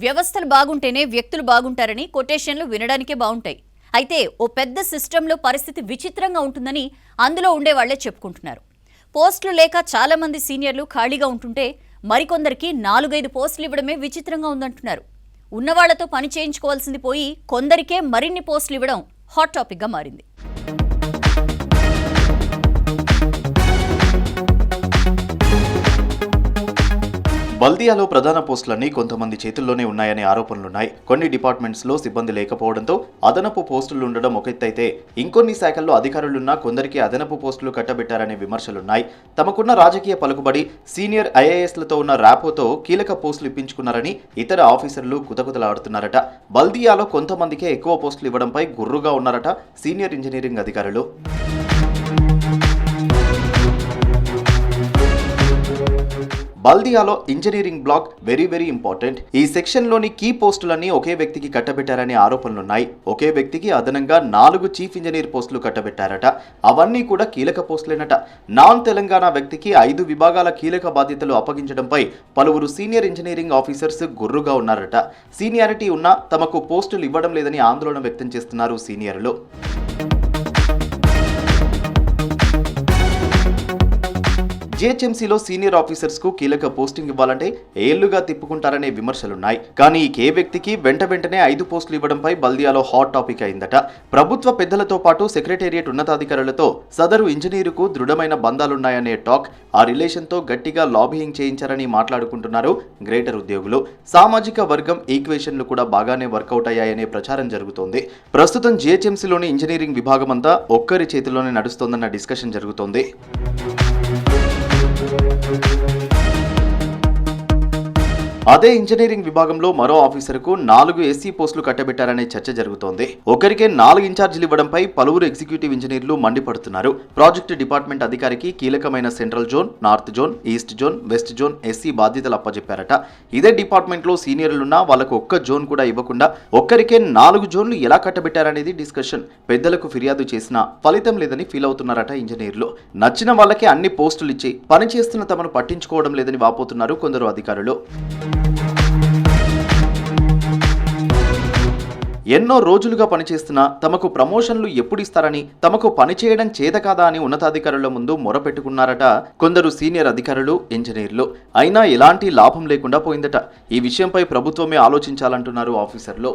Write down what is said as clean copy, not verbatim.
వ్యవస్థలు బాగుంటేనే వ్యక్తులు బాగుంటారని కొటేషన్లు వినడానికే బాగుంటాయి. అయితే ఓ పెద్ద సిస్టంలో పరిస్థితి విచిత్రంగా ఉంటుందని అందులో ఉండేవాళ్లే చెప్పుకుంటున్నారు. పోస్టులు లేక చాలా మంది సీనియర్లు ఖాళీగా ఉంటుంటే మరికొందరికి 4-5 పోస్టులు ఇవ్వడమే విచిత్రంగా ఉందంటున్నారు. ఉన్నవాళ్లతో పని చేయించుకోవాల్సింది పోయి కొందరికే మరిన్ని పోస్టులు ఇవ్వడం హాట్ టాపిక్గా మారింది. బల్దియాలో ప్రధాన పోస్టులన్నీ కొంతమంది చేతుల్లోనే ఉన్నాయనే ఆరోపణలున్నాయి. కొన్ని డిపార్ట్మెంట్స్లో సిబ్బంది లేకపోవడంతో అదనపు పోస్టులు ఉండడం ఒక ఎత్తైతే, ఇంకొన్ని శాఖల్లో అధికారులున్నా కొందరికి అదనపు పోస్టులు కట్టబెట్టారనే విమర్శలున్నాయి. తమకున్న రాజకీయ పలుకుబడి, సీనియర్ ఐఏఎస్లతో ఉన్న ర్యాపోతో కీలక పోస్టులు ఇప్పించుకున్నారని ఇతర ఆఫీసర్లు కుతకుతలాడుతున్నారట. బల్దియాలో కొంతమందికే ఎక్కువ పోస్టులు ఇవ్వడంపై గుర్రుగా ఉన్నారట సీనియర్ ఇంజనీరింగ్ అధికారులు. బల్దియాలో ఇంజనీరింగ్ బ్లాక్ వెరీ ఇంపార్టెంట్. ఈ సెక్షన్లోని కీ పోస్టులన్నీ ఒకే వ్యక్తికి కట్టబెట్టారనే ఆరోపణలున్నాయి. ఒకే వ్యక్తికి అదనంగా 4 చీఫ్ ఇంజనీర్ పోస్టులు కట్టబెట్టారట. అవన్నీ కూడా కీలక పోస్టులేనట. నాన్ తెలంగాణ వ్యక్తికి 5 విభాగాల కీలక బాధ్యతలు అప్పగించడంపై పలువురు సీనియర్ ఇంజనీరింగ్ ఆఫీసర్స్ గుర్రుగా ఉన్నారట. సీనియారిటీ ఉన్నా తమకు పోస్టులు ఇవ్వడం లేదని ఆందోళన వ్యక్తం చేస్తున్నారు సీనియర్లు. జీహెచ్ఎంసీలో సీనియర్ ఆఫీసర్స్ కు కీలక పోస్టింగ్ ఇవ్వాలంటే ఏళ్లుగా తిప్పుకుంటారనే విమర్శలున్నాయి. కానీ ఈ వ్యక్తికి వెంటనే 5 పోస్టులు ఇవ్వడంపై బల్దియాలో హాట్ టాపిక్ అయిందట. ప్రభుత్వ పెద్దలతో పాటు సెక్రటేరియట్ ఉన్నతాధికారులతో సదరు ఇంజనీరుకు దృఢమైన బంధాలున్నాయనే టాక్, ఆ రిలేషన్తో గట్టిగా లాబియింగ్ చేయించారని మాట్లాడుకుంటున్నారు గ్రేటర్ ఉద్యోగులు. సామాజిక వర్గం ఈక్వేషన్లు కూడా బాగానే వర్కౌట్ అయ్యాయనే ప్రచారం జరుగుతోంది. ప్రస్తుతం జీహెచ్ఎంసీలోని ఇంజనీరింగ్ విభాగం అంతా ఒక్కరి చేతిలోనే నడుస్తోందన్న డిస్కషన్ జరుగుతోంది. అదే ఇంజనీరింగ్ విభాగంలో మరో ఆఫీసర్కు 4 ఎస్సీ పోస్టులు కట్టబెట్టారనే చర్చ జరుగుతోంది. ఒకరికే 4 ఇన్ఛార్జీలు ఇవ్వడంపై పలువురు ఎగ్జిక్యూటివ్ ఇంజనీర్లు మండిపడుతున్నారు. ప్రాజెక్టు డిపార్ట్మెంట్ అధికారికి కీలకమైన central zone, north zone, east zone, west zone SC బాధ్యతలు అప్పచెప్పారట. ఇదే డిపార్ట్మెంట్లో సీనియర్లున్నా వాళ్లకు ఒక్క జోన్ కూడా ఇవ్వకుండా ఒక్కరికే 4 జోన్లు ఎలా కట్టబెట్టారనేది డిస్కషన్. పెద్దలకు ఫిర్యాదు చేసినా ఫలితం లేదని ఫీల్ అవుతున్నారట ఇంజనీర్లు. నచ్చిన వాళ్ళకే అన్ని పోస్టులు ఇచ్చి పనిచేస్తున్న తమను పట్టించుకోవడం లేదని వాపోతున్నారు కొందరు అధికారులు. ఎన్నో రోజులుగా పనిచేస్తున్నా తమకు ప్రమోషన్లు ఎప్పుడు ఇస్తారని, తమకు పనిచేయడం చేత కాదా అని ఉన్నతాధికారుల ముందు మొరపెట్టుకున్నారట కొందరు సీనియర్ అధికారులు, ఇంజనీర్లు. అయినా ఎలాంటి లాభం లేకుండా పోయిందట. ఈ విషయంపై ప్రభుత్వమే ఆలోచించాలంటున్నారు ఆఫీసర్లు.